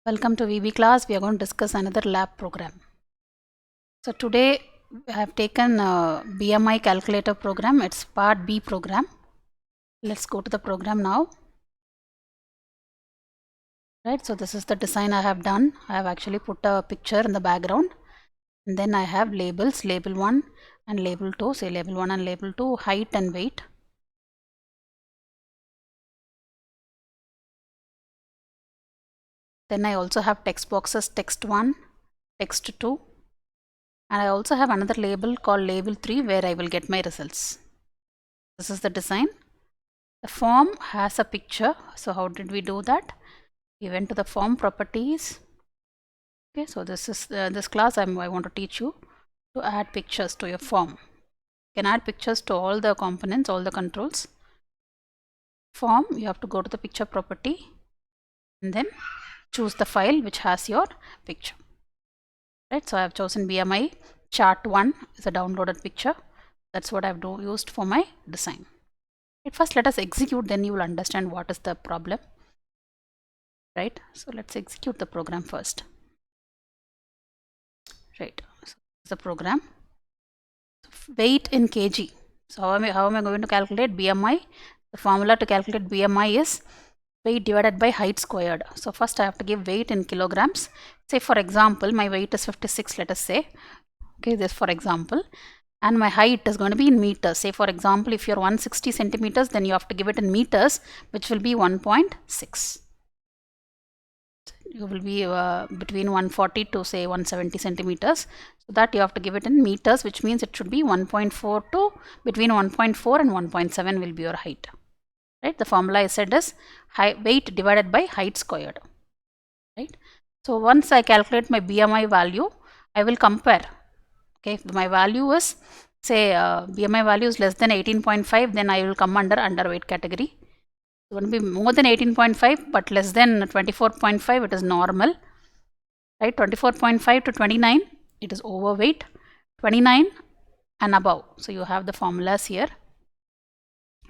Welcome to VB class. We are going to discuss another lab program. So today I have taken BMI calculator program. It's part B program. Let's go to the program now. Right, so this is the design I have done. I have actually put a picture in the background, and then I have labels, label 1 and label 2. Say label 1 and label 2, height and weight. Then I also have text boxes, text 1, text 2, and I also have another label called label 3 where I will get my results. This is the design. The form has a picture. So how did we do that? We went to the form properties. Okay, so this is this class I want to teach you to add pictures to your form. You can add pictures to all the components, all the controls. Form, you have to go to the picture property and then choose the file which has your picture. Right, so I have chosen BMI chart 1 is a downloaded picture. That's what I've used for my design. Right, first let us execute, then you will understand what is the problem. Right, so let's execute the program first. Right, so the program. Weight in kg. So how am I going to calculate BMI? The formula to calculate BMI is weight divided by height squared. So first I have to give weight in kilograms. Say for example, my weight is 56, let us say. Okay, this for example. And my height is going to be in meters. Say for example, if you're 160 centimeters, then you have to give it in meters, which will be 1.6. You will be between 140 to say 170 centimeters. So that you have to give it in meters, which means it should be 1.4 to between 1.4 and 1.7 will be your height. Right? The formula I said is weight divided by height squared. Right? So once I calculate my BMI value, I will compare. Okay, if my value is say BMI value is less than 18.5, then I will come under underweight category. It will be more than 18.5 but less than 24.5, it is normal. Right, 24.5 to 29, it is overweight. 29 and above, so you have the formulas here.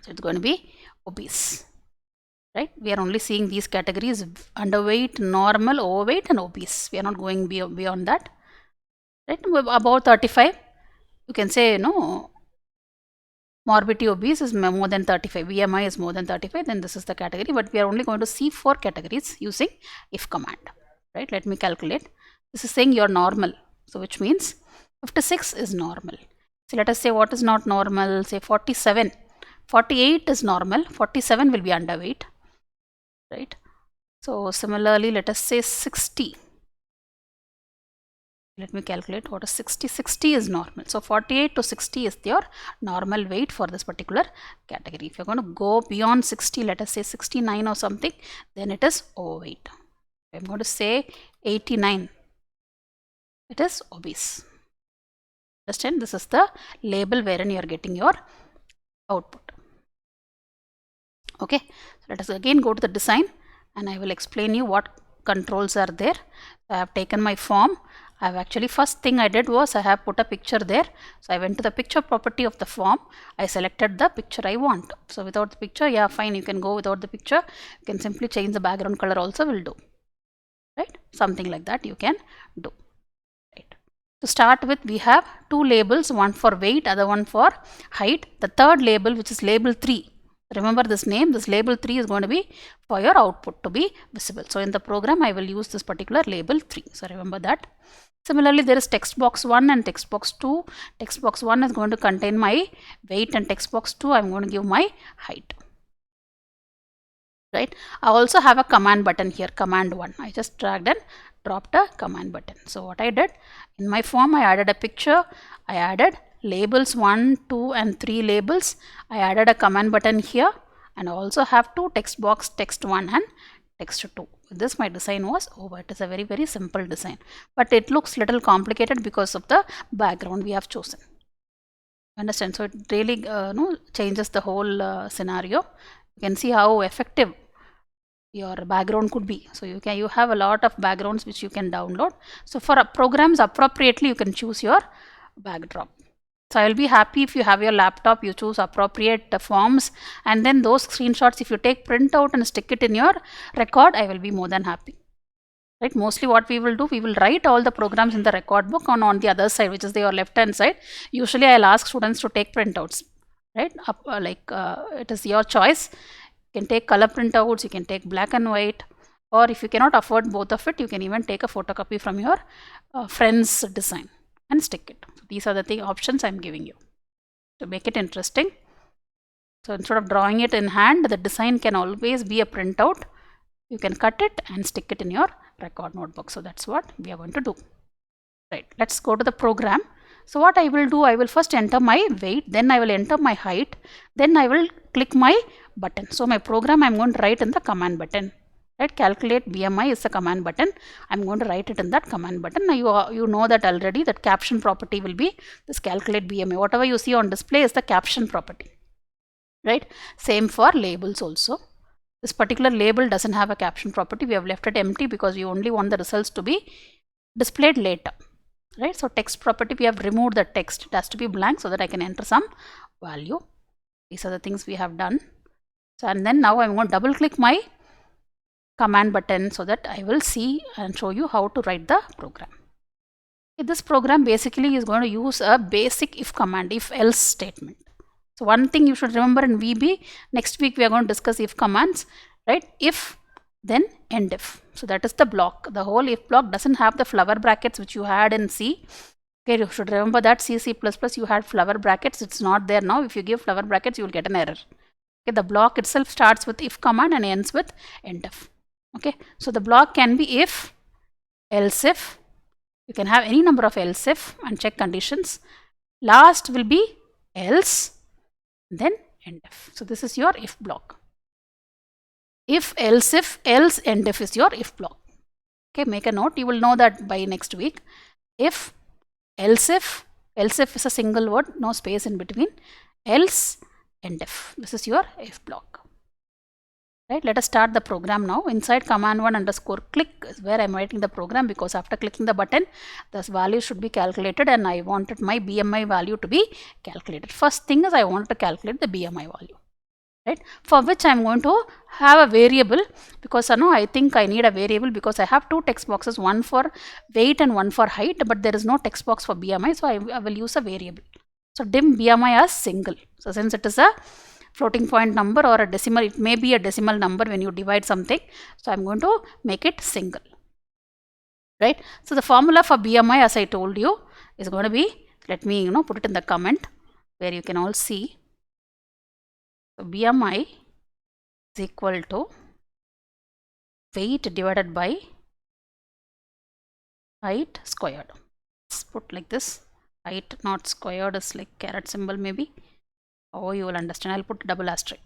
So it's going to be obese. Right, we are only seeing these categories: underweight, normal, overweight and obese. We are not going beyond that. Right, above 35, you can say morbidity obese is more than 35, BMI is more than 35, then this is the category. But we are only going to see 4 categories using if command. Right, let me calculate. This is saying you're normal, so which means 56 is normal. So let us say what is not normal, say 47. 48 is normal, 47 will be underweight. Right, so similarly let us say 60. Let me calculate what is 60. 60 is normal. So 48 to 60 is your normal weight for this particular category. If you're going to go beyond 60, let us say 69 or something, then it is overweight. I'm going to say 89, it is obese. Understand? This is the label wherein you are getting your output. Okay, so let us again go to the design and I will explain you what controls are there. I have taken my form. I have actually, first thing I did was I have put a picture there. So I went to the picture property of the form. I selected the picture I want. So without the picture, yeah, fine, you can go without the picture. You can simply change the background color also will do. Right, something like that you can do. Right, to start with, we have 2 labels, one for weight, other one for height. The third label, which is label 3, remember this name, this label 3 is going to be for your output to be visible. So in the program I will use this particular label 3, so remember that. Similarly, there is text box 1 and text box 2. Text box 1 is going to contain my weight and text box 2 I am going to give my height. Right, I also have a command button here, command 1. I just dragged and dropped a command button. So what I did in my form, I added a picture, I added labels 1, 2 and 3 labels. I added a command button here and I also have 2 text box, text 1 and text 2. With this my design was over. It is a very simple design, but it looks little complicated because of the background we have chosen. Understand? So it really changes the whole scenario. You can see how effective your background could be. So you have a lot of backgrounds which you can download. So for programs appropriately you can choose your backdrop. So I will be happy if you have your laptop, you choose appropriate forms, and then those screenshots if you take print out and stick it in your record, I will be more than happy. right? Mostly what we will do, we will write all the programs in the record book on the other side, which is your left hand side. Usually I'll ask students to take printouts, right? It is your choice. You can take color printouts, you can take black and white, or if you cannot afford both of it, you can even take a photocopy from your friend's design and stick it. So these are the options I'm giving you to make it interesting. So instead of drawing it in hand, the design can always be a printout. You can cut it and stick it in your record notebook. So that's what we are going to do. Right, let's go to the program. So what I will do, I will first enter my weight, then I will enter my height, then I will click my button. So my program I'm going to write in the command button. Right, calculate BMI is the command button. I'm going to write it in that command button. Now you know that already, that caption property will be this calculate BMI. Whatever you see on display is the caption property. Right, same for labels also. This particular label doesn't have a caption property. We have left it empty because we only want the results to be displayed later. Right, so text property, we have removed the text. It has to be blank so that I can enter some value. These are the things we have done. So, and then now I'm going to double click my command button so that I will see and show you how to write the program. This program basically is going to use a basic if command, if else statement. So one thing you should remember in VB, next week we are going to discuss if commands, right? If, then end if. So that is the block. The whole if block doesn't have the flower brackets which you had in C. Okay, you should remember that C, C++ you had flower brackets. It's not there now. If you give flower brackets, you will get an error. Okay, the block itself starts with if command and ends with end if. Okay, so the block can be if, else if. You can have any number of else if and check conditions. Last will be else, then end if. So this is your if block. If, else if, else, end if is your if block. Okay, make a note. You will know that by next week. If, else if is a single word, no space in between. Else, end if. This is your if block. Right, let us start the program now. Inside command 1 underscore click is where I'm writing the program, because after clicking the button, this value should be calculated and I wanted my BMI value to be calculated. First thing is I want to calculate the BMI value, right? For which I'm going to have a variable, because I think I need a variable because I have two text boxes, one for weight and one for height, but there is no text box for BMI, so I will use a variable. So dim BMI as single. So since it is a floating point number or a decimal, it may be a decimal number when you divide something. So I'm going to make it single. Right. So the formula for BMI, as I told you, is going to be, let me put it in the comment where you can all see. So BMI is equal to weight divided by height squared. Let's put like this. Height not squared is like caret symbol maybe. Oh, you will understand. I'll put double asterisk.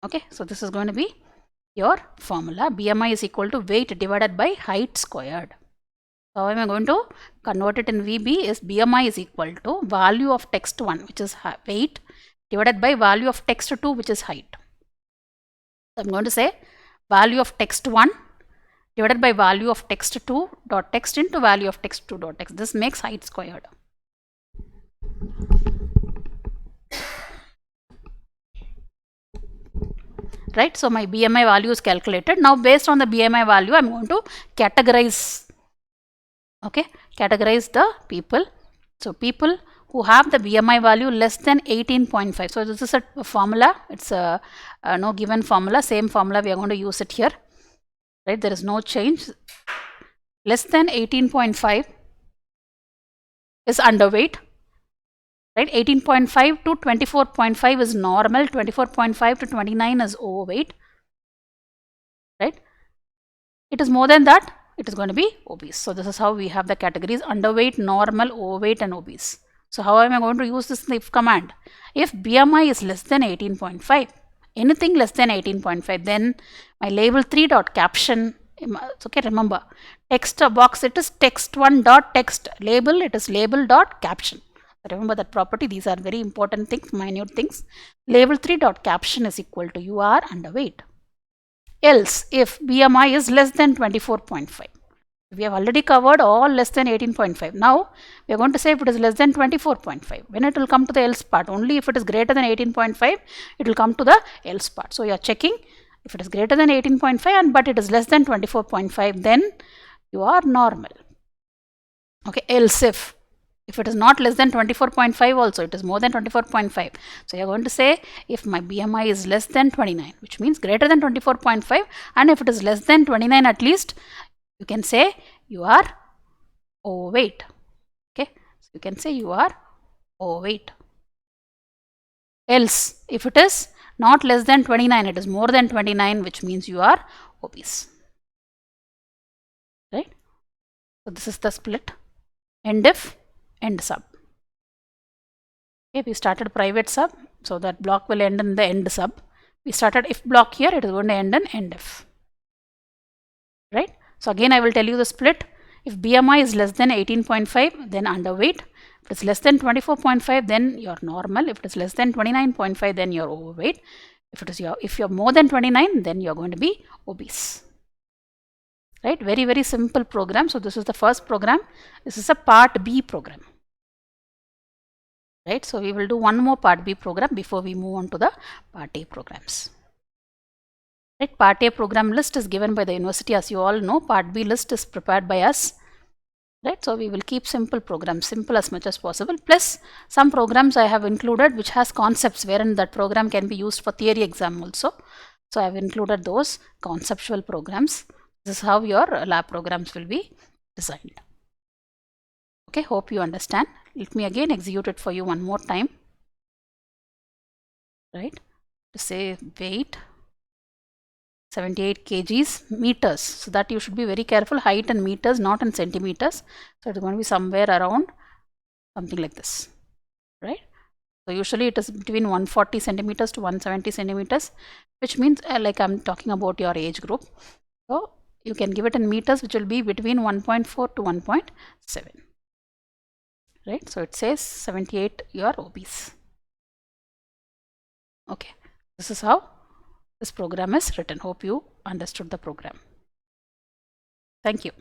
Okay, so this is going to be your formula. BMI is equal to weight divided by height squared. So how am I going to convert it in VB? Is BMI is equal to value of text 1, which is weight, divided by value of text 2, which is height. So I'm going to say value of text 1 divided by value of text 2 dot text into value of text 2 dot text. This makes height squared. Right, so my BMI value is calculated. Now based on the BMI value, I'm going to categorize. Okay, categorize the people. So people who have the BMI value less than 18.5. So this is a formula. It's a no given formula. Same formula, we are going to use it here. Right, there is no change. Less than 18.5 is underweight. Right, 18.5 to 24.5 is normal, 24.5 to 29 is overweight. Right, it is more than that, it is going to be obese. So this is how we have the categories: underweight, normal, overweight and obese. So how am I going to use this if command? If BMI is less than 18.5, anything less than 18.5, then my label 3 dot caption, okay, remember text box, it is text 1 dot text, label, it is label dot caption. Remember that property. These are very important things, minute things. Label 3 dot caption is equal to you are underweight. Else, if BMI is less than 24.5. We have already covered all less than 18.5. Now we are going to say if it is less than 24.5. When it will come to the else part, only if it is greater than 18.5, it will come to the else part. So you are checking If it is greater than 18.5 and but it is less than 24.5, then you are normal. Okay, else if it is not less than 24.5 also, it is more than 24.5. So you are going to say if my BMI is less than 29, which means greater than 24.5, and if it is less than 29 at least, you can say you are overweight. Okay, so you can say you are overweight. Else, if it is not less than 29, it is more than 29, which means you are obese. Right? So this is the split. End if, end sub. Okay, we started private sub, so that block will end in the end sub. We started if block here, it is going to end in end if. Right? So again, I will tell you the split. If BMI is less than 18.5, then underweight. If it is less than 24.5, then you're normal. If it is less than 29.5, then you're overweight. If you're more than 29, then you're going to be obese. Right? Very, very simple program. So this is the first program. This is a part B program. Right? So we will do one more part B program before we move on to the part A programs. Right? Part A program list is given by the university, as you all know. Part B list is prepared by us. Right? So we will keep simple programs, simple as much as possible. Plus some programs I have included which has concepts wherein that program can be used for theory exam also. So I have included those conceptual programs. This is how your lab programs will be designed. Okay, hope you understand. Let me again execute it for you one more time. Right? To say weight 78 kgs, meters. So that you should be very careful. Height in meters, not in centimeters. So it's going to be somewhere around something like this. Right? So usually it is between 140 centimeters to 170 centimeters, which means like I'm talking about your age group. So you can give it in meters, which will be between 1.4 to 1.7. Right? So it says 78, you are obese. Okay. This is how this program is written. Hope you understood the program. Thank you.